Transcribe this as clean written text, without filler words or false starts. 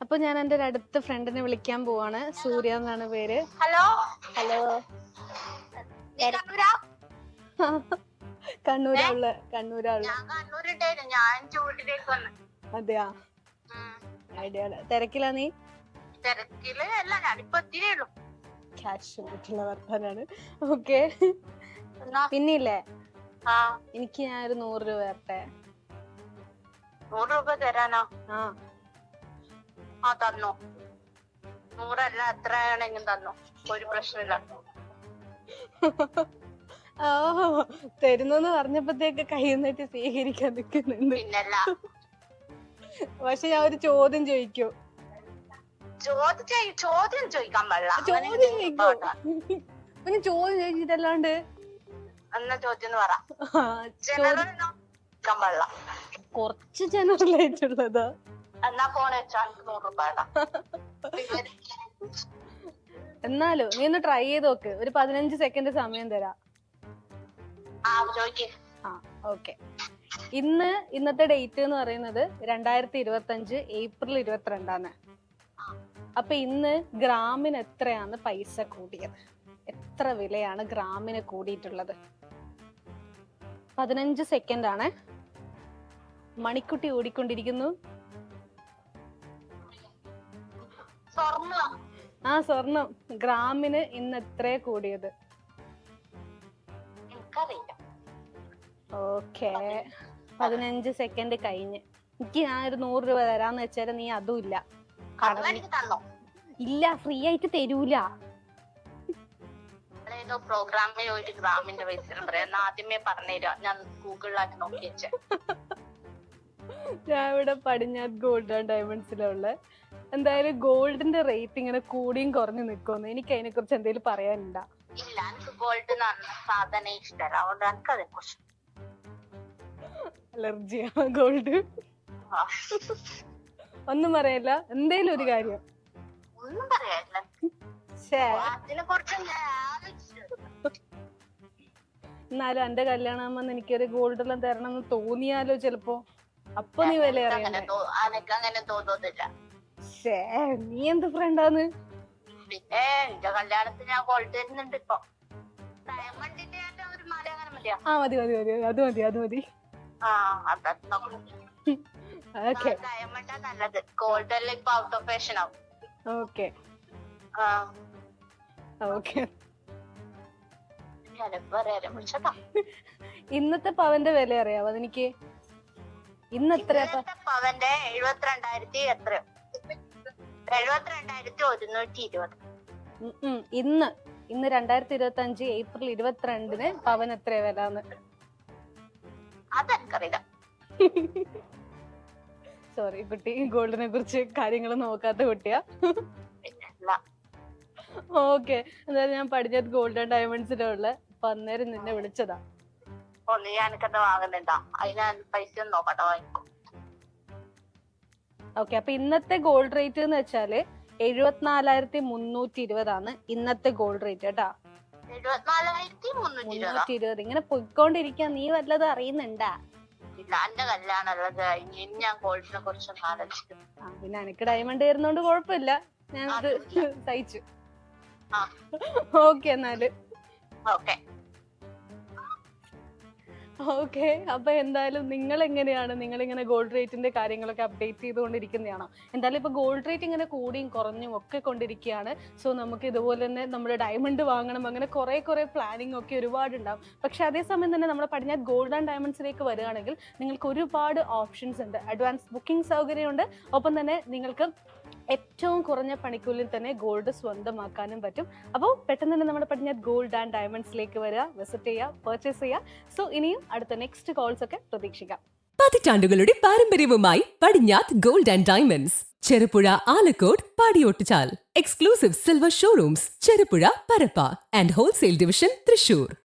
അപ്പൊ ഞാൻ എൻ്റെ ഒരു അടുത്ത ഫ്രണ്ടിനെ വിളിക്കാൻ പോവാണ്. സൂര്യ എന്നാണ് പേര്. Hello hello. കണ്ണൂരാ. ഞാൻ ചൂട്ടിലേക്ക് വന്നു. അതെയാ, ഐഡിയ. തിരക്കിലാ നീ? തിരക്കില് അല്ല, ഞാനിപ്പോ എത്തിയേ ഉള്ളൂ. ക്യാഷ് പറ്റുള്ള വർത്താനാണ്. ഓക്കെ. പിന്നില്ലേ, എനിക്ക് ഞാൻ ഒരു 100 രൂപ തരട്ടെ. 100 രൂപ തരാനോ? ആ തന്നു. 100 അല്ല, എത്രയാണെങ്കിലും തന്നു, ഒരു പ്രശ്നമില്ല. തരുന്നെന്ന് പറഞ്ഞപ്പോഴത്തേക്ക് കൈ നിന്നിട്ട് സ്വീകരിക്കാൻ നിൽക്കുന്നുണ്ട്. പിന്നല്ല, പക്ഷെ ഞാൻ ഒരു ചോദ്യം ചോദിക്കൂ. ചോദ്യം ചോദിക്കാൻ പാടില്ല. പിന്നെ ചോദ്യം ചോദിച്ചിട്ടല്ലാണ്ട് എന്നാ ചോദ്യം എന്ന് പറ. ചോദിക്കാൻ പാടില്ല. കുറച്ച് ജനറൽ ആയിട്ടുള്ളതാ. എന്നാ ഫോൺ വെച്ചാൽ 100 രൂപ. എന്നാലും നീ ഒന്ന് ട്രൈ ചെയ്ത് നോക്ക്. ഒരു 15 സെക്കൻഡ് സമയം തരാം. ഓക്കെ. ഇന്നത്തെ ഡേറ്റ് എന്ന് പറയുന്നത് 2025 ഏപ്രിൽ 22. അപ്പൊ ഇന്ന് ഗ്രാമിന് എത്രയാണ് പൈസ കൂടിയത്? എത്ര വിലയാണ് ഗ്രാമിന് കൂടിയിട്ടുള്ളത്? 15 സെക്കൻഡ് ആണ്. മണിക്കുട്ടി ഓടിക്കൊണ്ടിരിക്കുന്നു. സ്വർണം ഗ്രാമിന് ഇന്ന് എത്ര കൂടിയത്? ഓക്കെ, 15 സെക്കൻഡ് കഴിഞ്ഞ്. എനിക്ക് ഞാൻ ഒരു 100 രൂപ തരാന്ന് വെച്ചാല് നീ അതും ഇല്ല. ഇല്ല, ഫ്രീ ആയിട്ട് തരൂല. പ്രോഗ്രാമിൽ ഒരു ഗ്രാമിന്റെ പൈസ ആദ്യമേ പറഞ്ഞുതരാ. ഞാൻ ഗൂഗിളിലായിട്ട് നോക്കി വെച്ചേ. ഞാൻ ഇവിടെ പടിഞ്ഞാറ് ഗോൾഡ് ആൻഡ് ഡയമണ്ട്സിലുള്ള. എന്തായാലും ഗോൾഡിന്റെ റേറ്റ് ഇങ്ങനെ കൂടിയും കുറഞ്ഞു നിൽക്കുമെന്ന് എനിക്ക് അതിനെ കുറിച്ച് എന്തെങ്കിലും പറയാനുണ്ടാ? ഇല്ല, എനിക്ക് ഗോൾഡ് സാധനം ഇഷ്ടമല്ല, അതുകൊണ്ട് എനിക്ക് അതിനെ കുറിച്ച് അലർജിയാ. ഗോൾഡ് ഒന്നും പറയല്ല. എന്തേലും ഒരു കാര്യം ഒന്നും പറയാനില്ല. എന്നാലും എന്റെ കല്യാണം വന്ന് എനിക്കൊരു ഗോൾഡ് എല്ലാം തരണം എന്ന് തോന്നിയാലോ ചിലപ്പോ. അപ്പൊ നീ വില അറിയണ്ടേ? അങ്ങനെ തോന്നുന്നില്ല. നീ എന്ത് ഫ്രണ്ടാന്ന്? പിന്നെ എന്റെ കല്യാണത്തിന് ഞാൻ ഗോൾഡ് തരുന്നുണ്ട് ഇപ്പൊ. ഡയമണ്ടിന്റെ ഒരു മാല അങ്ങനെ മതിയാ? മതി മതി മതി, അത് മതി അത് മതി. ഡയമണ്ടാ നല്ലത്. ഗോൾഡ് എല്ലാം ഇപ്പൊ ഔട്ട് ഓഫ് ഫാഷൻ ആവും. Okay okay. ഇന്നത്തെ പവന്റെ വില അറിയാവോ എനിക്ക്? ഇന്ന് എത്ര പവന്റെ? 72,000 എത്രയോ? 72,120. ഇന്ന് 2025 ഏപ്രിൽ 22 പവൻ എത്ര വില? അതെനിക്കറിയില്ല. സോറി കുട്ടി, ഗോൾഡിനെ കുറിച്ച് കാര്യങ്ങൾ നോക്കാത്ത കുട്ടിയാ. ഓക്കെ. എന്തായാലും ഞാൻ പടിഞ്ഞാറ് ഗോൾഡ് ആൻഡ് ഡയമണ്ട്സിലുള്ള. അപ്പൊ അന്നേരം നിന്നെ വിളിച്ചതാ. ഓക്കെ. അപ്പൊ ഇന്നത്തെ ഗോൾഡ് റേറ്റ് എന്ന് വെച്ചാല് 74,320 ഇന്നത്തെ ഗോൾഡ് റേറ്റ് കേട്ടാ. 74,320. ഇങ്ങനെ പൊയ്ക്കൊണ്ടിരിക്കാ. നീ വല്ലതും അറിയുന്നുണ്ടാ? പിന്നെ എനിക്ക് ഡയമണ്ട് വരുന്നോണ്ട് കുഴപ്പമില്ല, ഞാൻ അത് സഹിച്ചു. ഓക്കെ എന്നാല്. ഓക്കെ. അപ്പൊ എന്തായാലും നിങ്ങൾ എങ്ങനെയാണ്? നിങ്ങൾ ഇങ്ങനെ ഗോൾഡ് റേറ്റിന്റെ കാര്യങ്ങളൊക്കെ അപ്ഡേറ്റ് ചെയ്തുകൊണ്ടിരിക്കുന്നതാണോ? എന്തായാലും ഇപ്പൊ ഗോൾഡ് റേറ്റ് ഇങ്ങനെ കൂടിയും കുറഞ്ഞും ഒക്കെ കൊണ്ടിരിക്കുകയാണ്. സോ നമുക്ക് ഇതുപോലെ തന്നെ നമ്മുടെ ഡയമണ്ട് വാങ്ങണം, അങ്ങനെ കുറെ പ്ലാനിങ് ഒക്കെ ഒരുപാടുണ്ടാവും. പക്ഷെ അതേസമയം തന്നെ നമ്മുടെ പടിഞ്ഞാറ് ഗോൾഡ് ആൻഡ് ഡയമണ്ട്സിലേക്ക് വരികയാണെങ്കിൽ നിങ്ങൾക്ക് ഒരുപാട് ഓപ്ഷൻസ് ഉണ്ട്. അഡ്വാൻസ് ബുക്കിംഗ് സൗകര്യമുണ്ട്. ഒപ്പം തന്നെ നിങ്ങൾക്ക് ഏറ്റവും കുറഞ്ഞ പണിക്കൂലിൽ തന്നെ ഗോൾഡ് സ്വന്തമാക്കാനും പറ്റും. അപ്പോൾ പെട്ടെന്ന് തന്നെ നമ്മുടെ പടിഞ്ഞാറ് ഗോൾഡ് ആൻഡ് ഡയമണ്ട്സിലേക്ക് വരിക, വിസിറ്റ് ചെയ്യുക, പർച്ചേസ് ചെയ്യുക. സോ ഇനിയും അടുത്ത നെക്സ്റ്റ് കോൾസ് ഒക്കെ പ്രതീക്ഷിക്കാം. പതിറ്റാണ്ടുകളുടെ പാരമ്പര്യവുമായി പടിഞ്ഞാറ് gold and diamonds, Cherupuzha, Alakode, Padiyottuchal. Exclusive silver showrooms Cherupuzha, Parappa and wholesale division Thrissur.